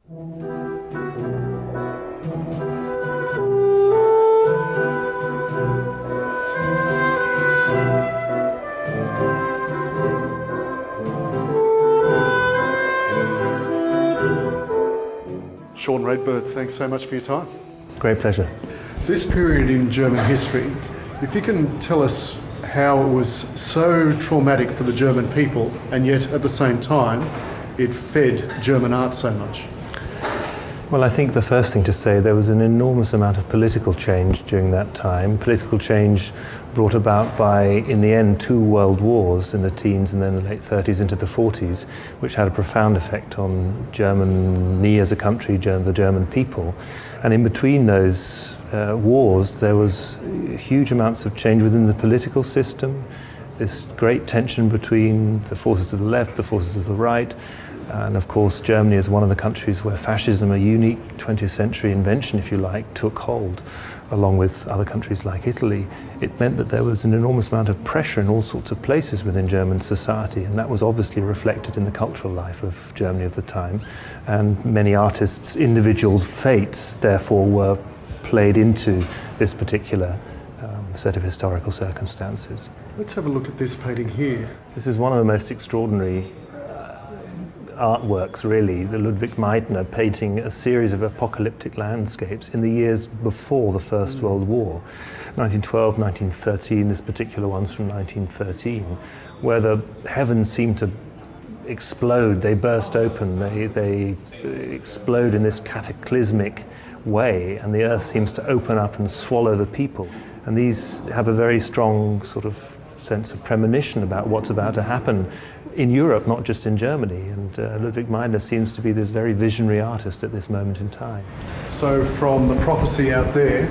Sean Rainbird, thanks so much for your time. Great pleasure. This period in German history, if you can tell us how it was so traumatic for the German people and yet at the same time it fed German art so much. Well, I think the first thing to say, there was an enormous amount of political change during that time. Political change brought about by, in the end, 2 world wars in the teens and then the late 30s into the 40s, which had a profound effect on Germany as a country, the German people. And in between those wars, there was huge amounts of change within the political system, this great tension between the forces of the left, the forces of the right. And of course, Germany is one of the countries where fascism, a unique 20th century invention, if you like, took hold, along with other countries like Italy. It meant that there was an enormous amount of pressure in all sorts of places within German society, and that was obviously reflected in the cultural life of Germany of the time. And many artists' individual fates, therefore, were played into this particular set of historical circumstances. Let's have a look at this painting here. This is one of the most extraordinary artworks, really, the Ludwig Meidner painting a series of apocalyptic landscapes in the years before the First World War. 1912, 1913, this particular one's from 1913, where the heavens seem to explode, they burst open, they explode in this cataclysmic way, and the earth seems to open up and swallow the people. And these have a very strong sort of sense of premonition about what's about to happen in Europe, not just in Germany. And Ludwig Meidner seems to be this very visionary artist at this moment in time. So from the prophecy out there,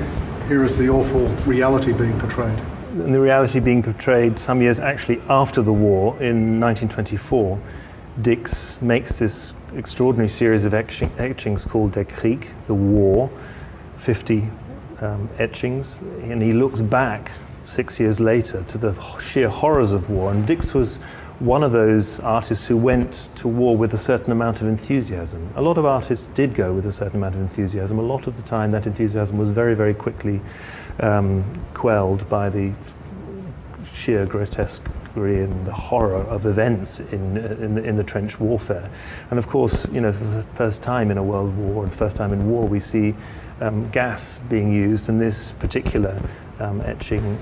here is the awful reality being portrayed. And the reality being portrayed some years actually after the war, in 1924, Dix makes this extraordinary series of etchings called Der Krieg, the war, 50 etchings, and he looks back 6 years later to the sheer horrors of war. And Dix was one of those artists who went to war with a certain amount of enthusiasm. A lot of artists did go with a certain amount of enthusiasm. A lot of the time that enthusiasm was very, very quickly quelled by the sheer grotesquerie and the horror of events in the trench warfare. And of course, you know, for the first time in a world war and first time in war, we see gas being used, and this particular etching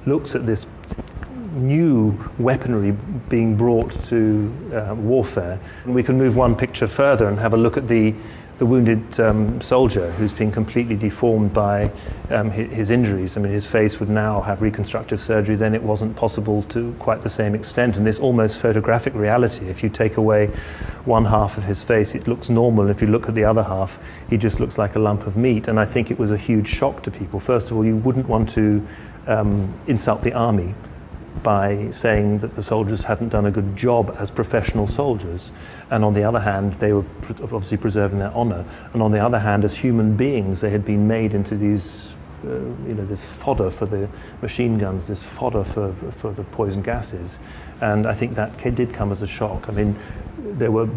looks at this new weaponry being brought to warfare. And we can move one picture further and have a look at the wounded soldier who's been completely deformed by his injuries. I mean, his face would now have reconstructive surgery. Then it wasn't possible to quite the same extent. And this almost photographic reality, if you take away one half of his face, it looks normal. If you look at the other half, he just looks like a lump of meat. And I think it was a huge shock to people. First of all, you wouldn't want to insult the army by saying that the soldiers hadn't done a good job as professional soldiers, and on the other hand they were obviously preserving their honor, and on the other hand, as human beings, they had been made into these this fodder for the machine guns, this fodder for the poison gases. And I think that did come as a shock. I mean, there were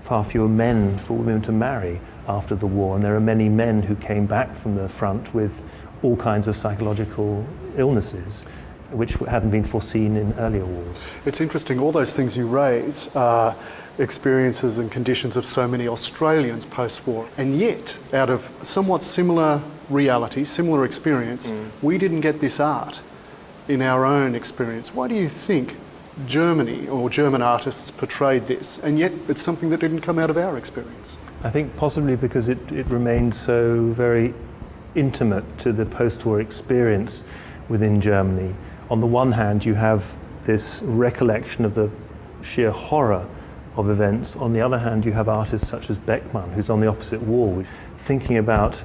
far fewer men for women to marry after the war, and there are many men who came back from the front with all kinds of psychological illnesses which hadn't been foreseen in earlier wars. It's interesting, all those things you raise are experiences and conditions of so many Australians post-war, and yet, out of somewhat similar reality, similar experience, we didn't get this art in our own experience. Why do you think Germany or German artists portrayed this, and yet it's something that didn't come out of our experience? I think possibly because it remained so very intimate to the post-war experience within Germany. On the one hand, you have this recollection of the sheer horror of events. On the other hand, you have artists such as Beckmann, who's on the opposite wall, thinking about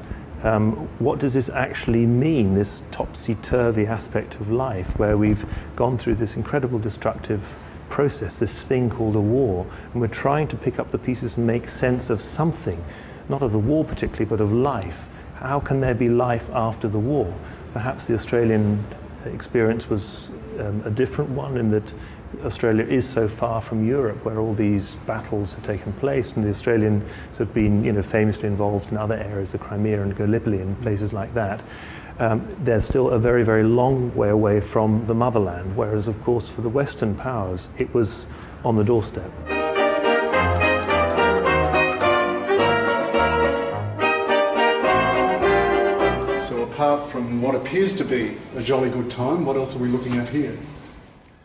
what does this actually mean, this topsy-turvy aspect of life, where we've gone through this incredible destructive process, this thing called a war, and we're trying to pick up the pieces and make sense of something, not of the war particularly, but of life. How can there be life after the war? Perhaps the Australian experience was a different one, in that Australia is so far from Europe, where all these battles have taken place, and the Australians have been, famously involved in other areas, the Crimea and Gallipoli and places like that. They're still a very, very long way away from the motherland, whereas, of course, for the Western powers, it was on the doorstep. So apart from what appears to be a jolly good time, what else are we looking at here?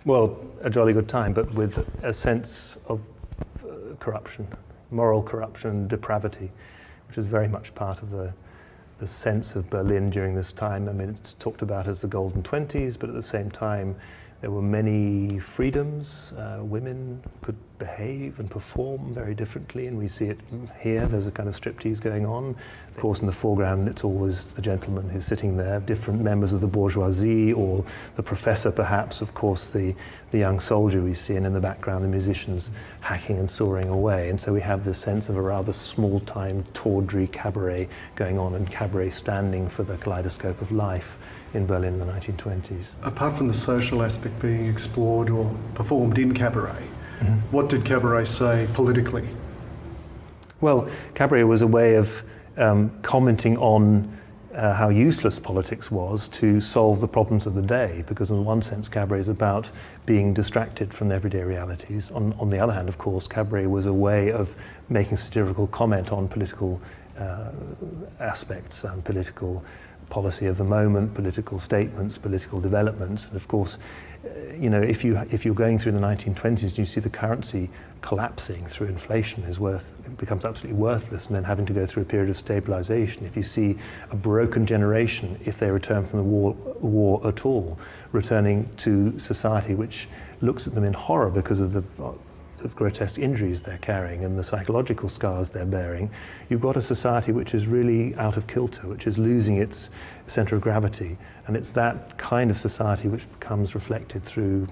Well, a jolly good time, but with a sense of corruption, moral corruption, depravity, which is very much part of the sense of Berlin during this time. I mean, it's talked about as the Golden 20s, but at the same time, there were many freedoms. Women could behave and perform very differently, and we see it here. There's a kind of striptease going on. Of course, in the foreground, it's always the gentleman who's sitting there, different members of the bourgeoisie, or the professor, perhaps, of course, the young soldier we see, and in the background, the musicians hacking and soaring away. And so we have this sense of a rather small-time, tawdry cabaret going on, and cabaret standing for the kaleidoscope of life in Berlin in the 1920s. Apart from the social aspect being explored or performed in cabaret, what did cabaret say politically? Well, cabaret was a way of commenting on how useless politics was to solve the problems of the day, because in one sense cabaret is about being distracted from everyday realities. On the other hand, of course, cabaret was a way of making satirical comment on political aspects, political policy of the moment, political statements, political developments. And of course, if you're going through the 1920s and you see the currency collapsing through inflation, it becomes absolutely worthless, and then having to go through a period of stabilization. If you see a broken generation, if they return from the war at all, returning to society which looks at them in horror because of the grotesque injuries they're carrying and the psychological scars they're bearing, you've got a society which is really out of kilter, which is losing its center of gravity. And it's that kind of society which becomes reflected through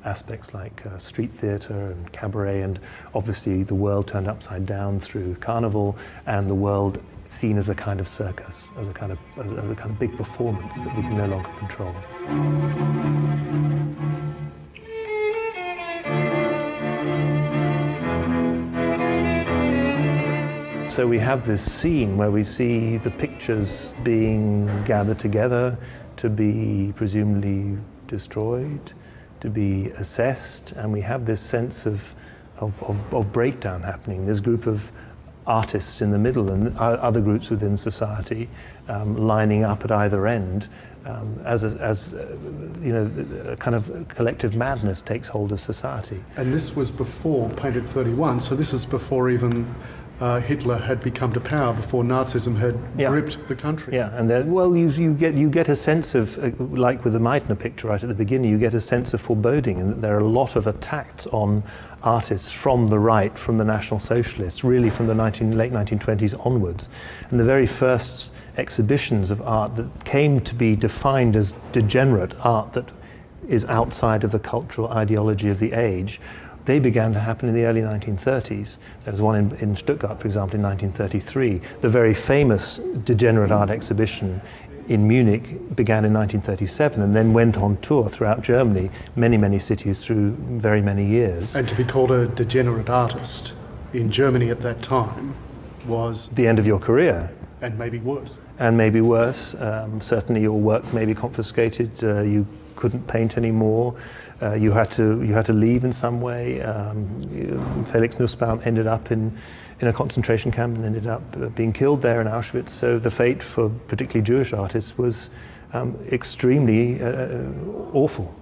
aspects like street theatre and cabaret, and obviously the world turned upside down through carnival, and the world seen as a kind of circus, as a kind of big performance that we can no longer control. So we have this scene where we see the pictures being gathered together to be presumably destroyed, to be assessed, and we have this sense of breakdown happening. There's a group of artists in the middle and other groups within society lining up at either end as a kind of collective madness takes hold of society. And this was before Painted 31, so this is before even Hitler had become to power, before Nazism had gripped the country. Yeah, and you get a sense of, like with the Meitner picture right at the beginning, you get a sense of foreboding, and that there are a lot of attacks on artists from the right, from the National Socialists, really from the late 1920s onwards. And the very first exhibitions of art that came to be defined as degenerate art, that is outside of the cultural ideology of the age, they began to happen in the early 1930s. There was one in Stuttgart, for example, in 1933. The very famous degenerate art exhibition in Munich began in 1937 and then went on tour throughout Germany, many, many cities through very many years. And to be called a degenerate artist in Germany at that time was the end of your career. And maybe worse. And maybe worse. Certainly your work may be confiscated. You couldn't paint anymore. You had to leave in some way. Felix Nussbaum ended up in a concentration camp and ended up being killed there in Auschwitz. So the fate for particularly Jewish artists was extremely awful.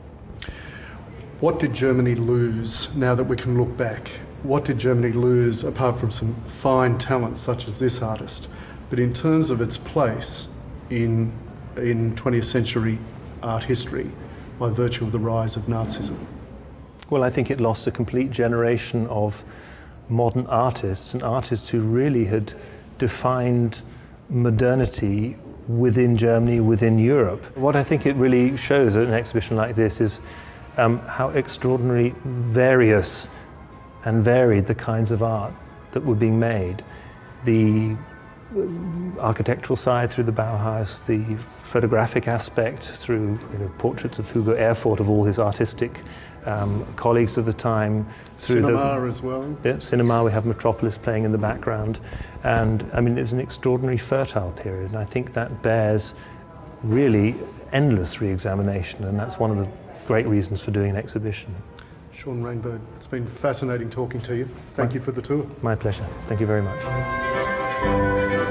What did Germany lose now that we can look back? What did Germany lose apart from some fine talents such as this artist? But in terms of its place in 20th century art history, by virtue of the rise of Nazism? Well, I think it lost a complete generation of modern artists, and artists who really had defined modernity within Germany, within Europe. What I think it really shows at an exhibition like this is how extraordinarily various and varied the kinds of art that were being made. The architectural side through the Bauhaus, the photographic aspect through portraits of Hugo Erfurt, of all his artistic colleagues of the time. Cinema as well. Yeah, cinema, we have Metropolis playing in the background. And I mean, it was an extraordinary fertile period, and I think that bears really endless re-examination, and that's one of the great reasons for doing an exhibition. Sean Rainbird, it's been fascinating talking to you. Thank you for the tour. My pleasure. Thank you very much.